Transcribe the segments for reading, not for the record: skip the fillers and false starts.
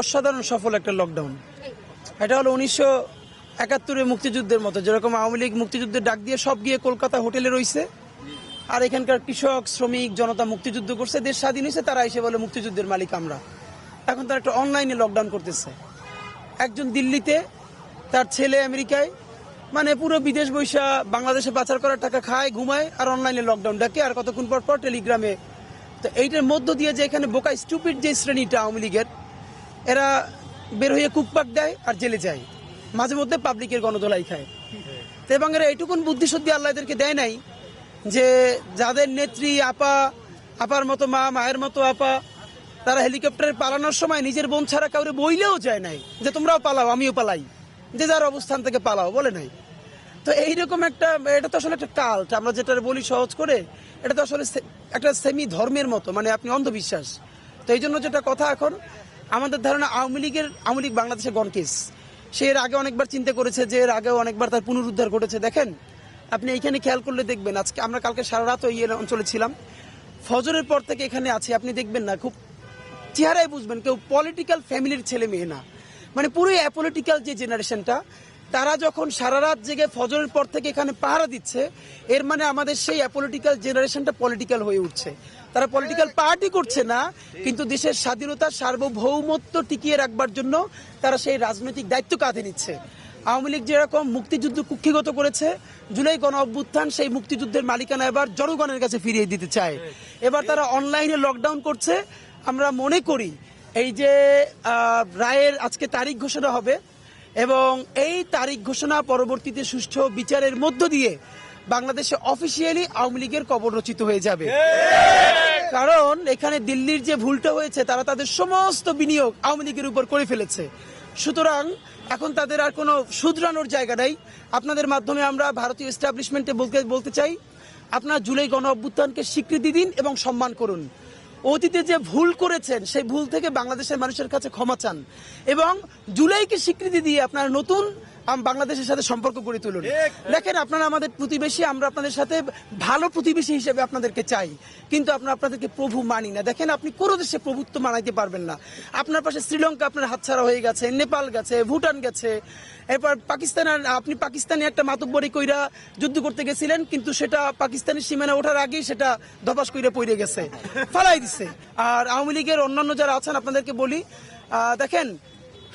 অসাধারণ সফল একটা লকডাউন। এটা হলো 1971 মুক্তিযুদ্ধের মতো, যেরকম আওয়ামী লীগ মুক্তিযুদ্ধের ডাক দিয়ে সব গিয়ে কলকাতা হোটেলে রইছে, আর এখানকার কৃষক শ্রমিক জনতা মুক্তিযুদ্ধ করছে, দেশ স্বাধীন হয়েছে, তারা এসে বলে মুক্তিযুদ্ধের মালিক আমরা। এখন তারা একটা অনলাইনে লকডাউন করতেছে। একজন দিল্লিতে, তার ছেলে আমেরিকায়, মানে পুরো বিদেশ বৈশা বাংলাদেশে পাচার করার টাকা খায়, ঘুমায়, আর অনলাইনে লকডাউন ডাকে, আর কতক্ষণ পর পর টেলিগ্রামে। তো এইটার মধ্য দিয়ে যে এখানে বোকা স্টুপিড যে শ্রেণীটা আওয়ামী লীগের, এরা বের হয়ে কুকপাক দেয় আর জেলে যায়, মাঝে মধ্যে পাবলিকের গণধোলাই খায়। তো এবং এরা এইটুকুন বুদ্ধিশুদ্ধি আল্লাহ এদেরকে দেয় নাই যে যাদের নেত্রী আপার মতো মা, মায়ের মতো আপা, তারা হেলিকপ্টারে পালানোর সময় নিজের বোন ছাড়া কাউরে বইলেও যায় নাই যে তোমরাও পালাও আমিও পালাই, যে যার অবস্থান থেকে পালাও বলে নাই। তো এইরকম একটা, এটা তো আসলে একটা কাল্ট, আমরা যেটা বলি সহজ করে, এটা তো আসলে একটা সেমি ধর্মের মতো, মানে আপনি অন্ধবিশ্বাস। তো এই জন্য যেটা কথা, এখন আমাদের ধারণা আওয়ামী লীগ বাংলাদেশে গণকেস। সে এর আগে অনেকবার চিন্তা করেছে, যে এর আগেও অনেকবার তার পুনরুদ্ধার ঘটেছে। দেখেন আপনি এইখানে খেয়াল করলে দেখবেন, আজকে আমরা কালকে সারা রাত ওই অঞ্চলে ছিলাম, ফজরের পর থেকে এখানে আছি, আপনি দেখবেন না, খুব চেহারায় বুঝবেন কেউ পলিটিক্যাল ফ্যামিলির ছেলে মেয়ে না, মানে পুরোই অ্যাপলিটিক্যাল যে জেনারেশনটা, তারা যখন সারা রাত জেগে ফজরের পর থেকে এখানে পাহারা দিচ্ছে, এর মানে আমাদের সেই অ্যাপলিটিক্যাল জেনারেশনটা পলিটিক্যাল হয়ে উঠছে। তারা পলিটিক্যাল পার্টি করছে না, কিন্তু দেশের স্বাধীনতা সার্বভৌমত্ব টিকিয়ে রাখবার জন্য তারা সেই রাজনৈতিক দায়িত্ব কাঁধে নিচ্ছে। আওয়ামী লীগ যেরকম মুক্তিযুদ্ধ কুক্ষিগত করেছে, জুলাই গণ অভ্যুত্থান সেই মুক্তিযুদ্ধের মালিকানা এবার জনগণের কাছে ফিরিয়ে দিতে চায়। এবার তারা অনলাইনে লকডাউন করছে। আমরা মনে করি এই যে রায়ের আজকে তারিখ ঘোষণা হবে, এবং এই তারিখ ঘোষণা পরবর্তীতে সুষ্ঠু বিচারের মধ্য দিয়ে বাংলাদেশে অফিসিয়ালি আওয়ামী লীগের কবর রচিত হয়ে যাবে। কারণ এখানে দিল্লির যে ভুলটা হয়েছে, তারা তাদের সমস্ত বিনিয়োগ আওয়ামী লীগের উপর করে ফেলেছে। সুতরাং এখন তাদের আর কোনো শুধরানোর জায়গা নাই। আপনাদের মাধ্যমে আমরা ভারতীয় এস্টাবলিশমেন্টে বলতে চাই, আপনারা জুলাই গণ অভ্যুত্থানকে স্বীকৃতি দিন এবং সম্মান করুন। অতীতে যে ভুল করেছেন, সেই ভুল থেকে বাংলাদেশের মানুষের কাছে ক্ষমা চান, এবং জুলাইকে স্বীকৃতি দিয়ে আপনারা নতুন বাংলাদেশের সাথে সম্পর্ক গড়ে তুলুন। দেখেন আপনারা আমাদের প্রতিবেশী, আমরা আপনাদের সাথে ভালো প্রতিবেশী হিসেবে আপনাদেরকে চাই, কিন্তু আপনাদেরকে প্রভু মানি না। দেখেন আপনি কোনো দেশে প্রভুত্ব মানাইতে পারবেন না। আপনার পাশে শ্রীলঙ্কা আপনার হাতছাড়া হয়ে গেছে, নেপাল গেছে, ভুটান গেছে, এরপর আপনি পাকিস্তানি একটা মাতব্বরি কইরা যুদ্ধ করতে গেছিলেন, কিন্তু সেটা পাকিস্তানের সীমানা ওঠার আগেই সেটা ধপাস কইরা পড়ে গেছে, ফালাই দিছে। আর আওয়ামী লীগের অন্যান্য যারা আছেন, আপনাদেরকে বলি, দেখেন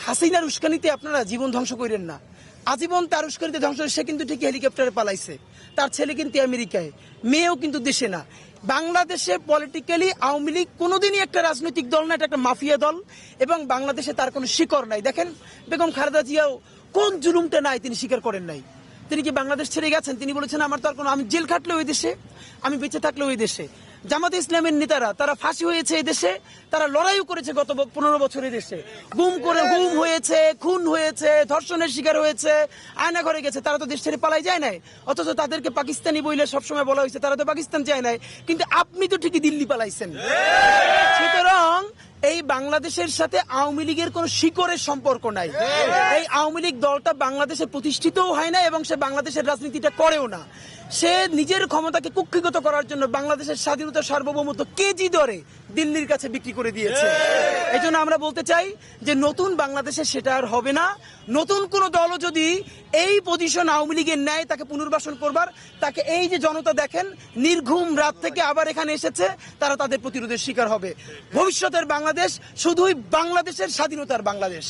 হাসিনার উস্কানিতে আপনারা জীবন ধ্বংস করেন না। আজীবন তার উস্কানিতে ধ্বংস, সে কিন্তু ঠিক হেলিকপ্টারে পালাইছে, তার ছেলে কিন্তু আমেরিকায়, মেয়েও কিন্তু দেশে না। বাংলাদেশে পলিটিক্যালি আওয়ামী লীগ কোনোদিনই একটা রাজনৈতিক দল না, এটা একটা মাফিয়া দল, এবং বাংলাদেশে তার কোনো শিকড় নাই। দেখেন বেগম খালেদা জিয়াও কোন জুলুমটা নাই তিনি স্বীকার করেন নাই। তিনি কি বাংলাদেশ ছেড়ে গেছেন? তিনি বলেছেন আমার তো আর কোনো, আমি জেল খাটলে ওই দেশে, আমি বেঁচে থাকলে ওই দেশে। জামাতে ইসলামের নেতারা, তারা ফাঁসি হয়েছে এই দেশে, তারা লড়াইও করেছে গত 15 বছরের দেশে, গুম হয়েছে, খুন হয়েছে, ধর্ষণের শিকার হয়েছে, আয়না ঘরে গেছে, তারা তো দেশ ছেড়ে পালাই যায় নাই। অথচ তাদেরকে পাকিস্তানি বইলে সবসময় বলা হয়েছে, তারা তো পাকিস্তান যায় নাই, কিন্তু আপনি তো ঠিকই দিল্লি পালাইছেন। সুতরাং এই বাংলাদেশের সাথে আওয়ামী লীগের কোন শিকড়ের সম্পর্ক নাই। এই আওয়ামী লীগ দলটা বাংলাদেশে প্রতিষ্ঠিতও হয় না, এবং সে বাংলাদেশের রাজনীতিটা করেও না। সে নিজের ক্ষমতাকে কুক্ষিগত করার জন্য বাংলাদেশের স্বাধীনতা সার্বভৌমত্ব কেজি দরে দিল্লির কাছে বিক্রি করে দিয়েছে। এই জন্য আমরা বলতে চাই যে নতুন বাংলাদেশে সেটা আর হবে না। নতুন কোন দলও যদি এই পজিশন আওয়ামী লীগের নেয়, তাকে পুনর্বাসন করবার, তাকে এই যে জনতা দেখেন নির্ঘুম রাত থেকে আবার এখানে এসেছে, তারা তাদের প্রতিরোধের শিকার হবে। ভবিষ্যতের বাংলাদেশ শুধুই বাংলাদেশের স্বাধীনতার বাংলাদেশ।